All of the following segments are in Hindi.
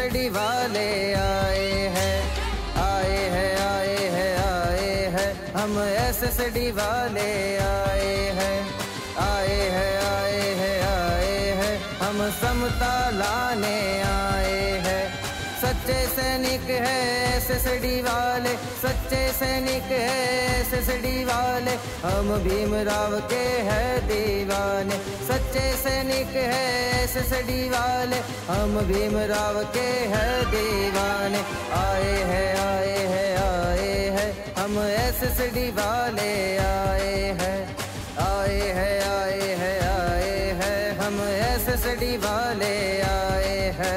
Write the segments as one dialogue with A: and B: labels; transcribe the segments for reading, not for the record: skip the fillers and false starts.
A: एसएसडी वाले आए हैं, आए हैं, आए हैं, आए हैं, हम एसएसडी वाले आए हैं, आए हैं, आए हैं, आए हैं, हम समता लाने आए हैं। सच्चे सैनिक है एसएसडी वाले, सच्चे सैनिक है एसएसडी वाले, हम भीमराव के हैं दीवाने। सच्चे सैनिक है एसएसडी वाले, हम भीमराव के हैं दीवाने। आए हैं, आए हैं, आए हैं, हम एसएसडी वाले आए हैं, आए हैं, आए हैं, आए हैं, हम एसएसडी वाले आए हैं।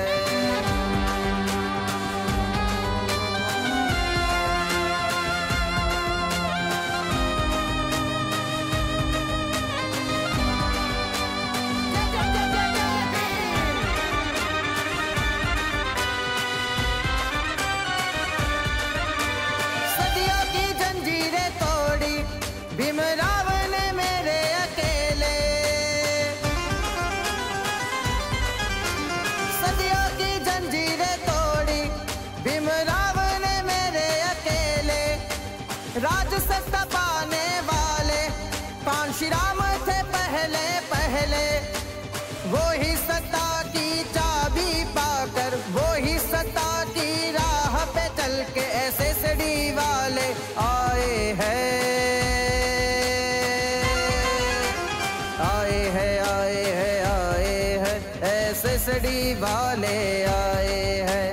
A: भीमराव ने मेरे अकेले, सदियों की जंजीरें तोड़ी, भीमराव ने मेरे अकेले। राज सत्ता पाने वाले कांशीराम थे पहले पहले, वो ही सत्ता की चाबी पाकर, वो ही सत्ता की राह पे चल के एसएसडी वाले आए हैं, एसएसडी वाले आए हैं,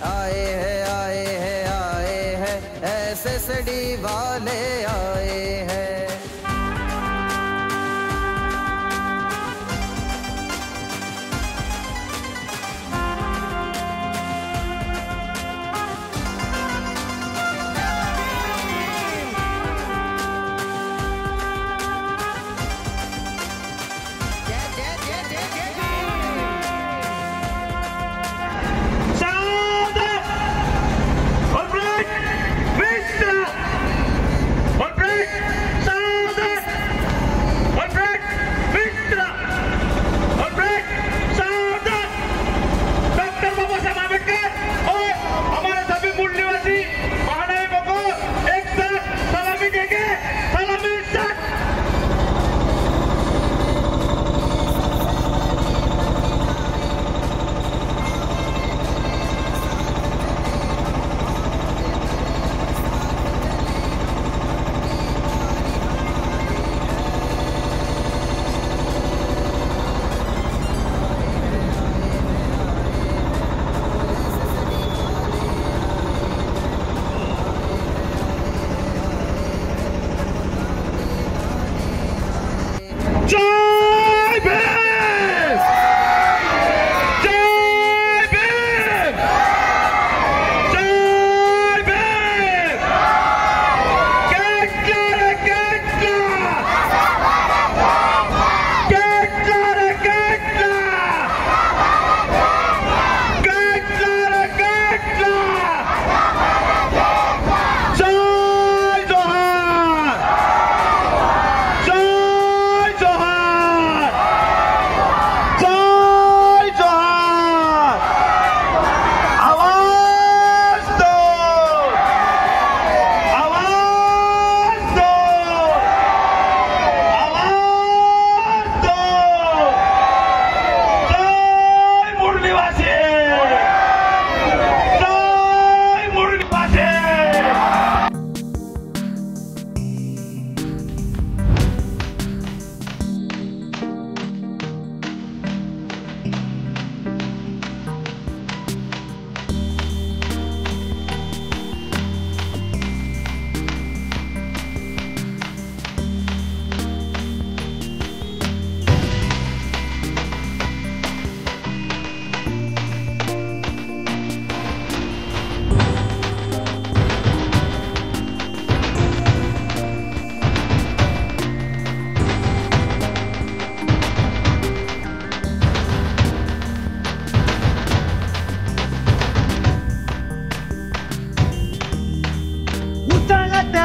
A: आए हैं, आए हैं, आए हैं, एसएसडी वाले आए हैं।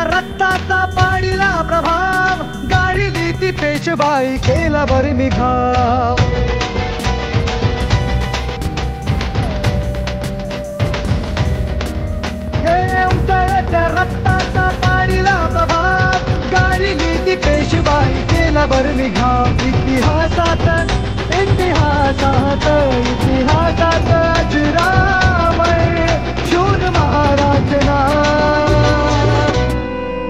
B: रक्ताचा पाडीला प्रभाव, गाडीली ती पेशवाई केला बरी निघाव। तालभर निघा इतिहासात इतिहासात इतिहासात अजरामर शूर महाराज नाव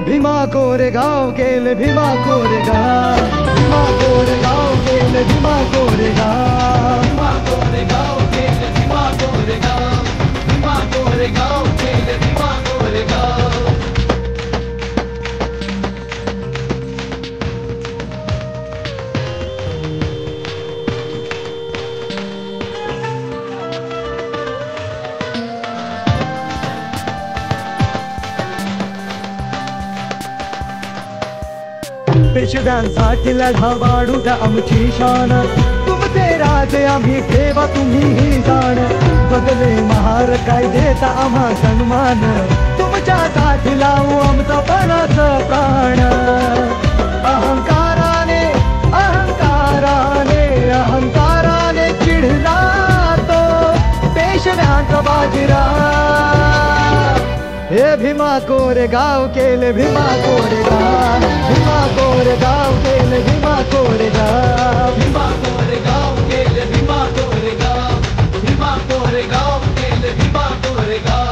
B: भीमा कोरेगाव केले भीमा कोरेगाव भीमा कोरेगाव केले भीमा कोरेगाव भीमा कोरेगाव केले भीमा कोरेगाव भीमा कोरेगाव केले भीमा कोरेगाव पेशव्यांसाठी लढा वाढू द्या आमची शान तुमचे राजे आम्ही ठेवा तुम्ही ही जाण बदले महार काय देता आम्हा सन्मान तुमच्यासाठी लावू आमचा पणाचा प्राण अहंकाराने अहंकाराने अहंकाराने चिडला तो पेशव्यांचा बाजीराव हे भीमा कोरेगाव केले भीमा कोरेगाव भीमा कोरेगाव केले भीमा कोरेगाव भीमा कोरेगाव केले भीमा कोरेगाव भीमा कोरेगाव केले भीमा कोरेगाव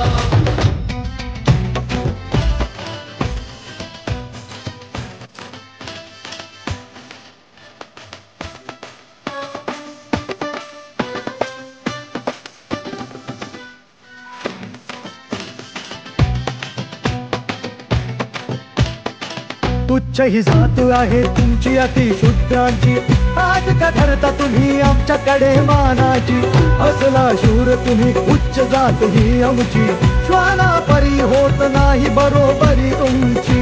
B: तुच्छ ही जात आहे तुमची अतिशूद्रांची आज का धरता तुम्ही आमच्याकडे मानाची असला शूर तुम्ही उच्च जात ही आमची श्वाना परी होत नाही बरोबरी तुमची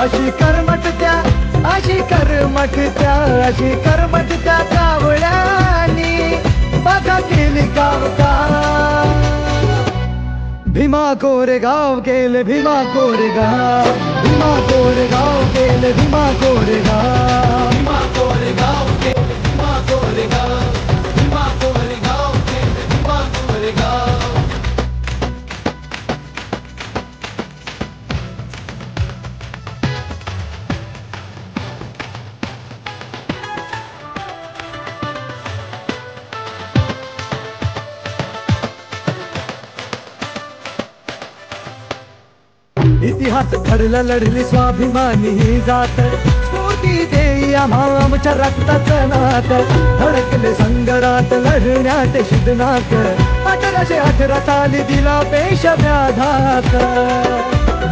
B: अशी कर्मट त्या अशी कर्मट त्या अशी कर्मट त्या कावळ्यानी बघा केली गाव का भीमा कोरेगाव केले भीमा कोरेगाव भीमा कोरेगाव केले भीमा कोरेगाव भीमा कोरेगाव केले भीमा कोरेगाव भीमा कोरेगाव केले भीमा कोरेगाव इतिहास घडला लढली स्वाभिमानी ही जात स्फूर्ती देई आम्हा आमच्या रक्ताचं नात धडकले संग्रात लढण्यात शिदनात 1818 साली दिला पेशव्याघात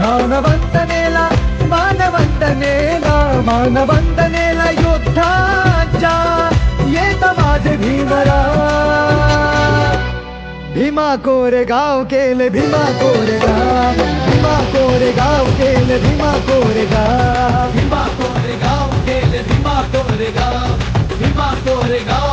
B: मानवंदनेला मानवंदनेला मानवंदनेला योद्धाच्या येत माझे भीमराव भीमा कोरेगाव केले भीमा कोरेगाव भीमा कोरेगाव केले भीमा कोरेगाव भीमा कोरेगाव केले भीमा कोरेगाव भीमा कोरेगाव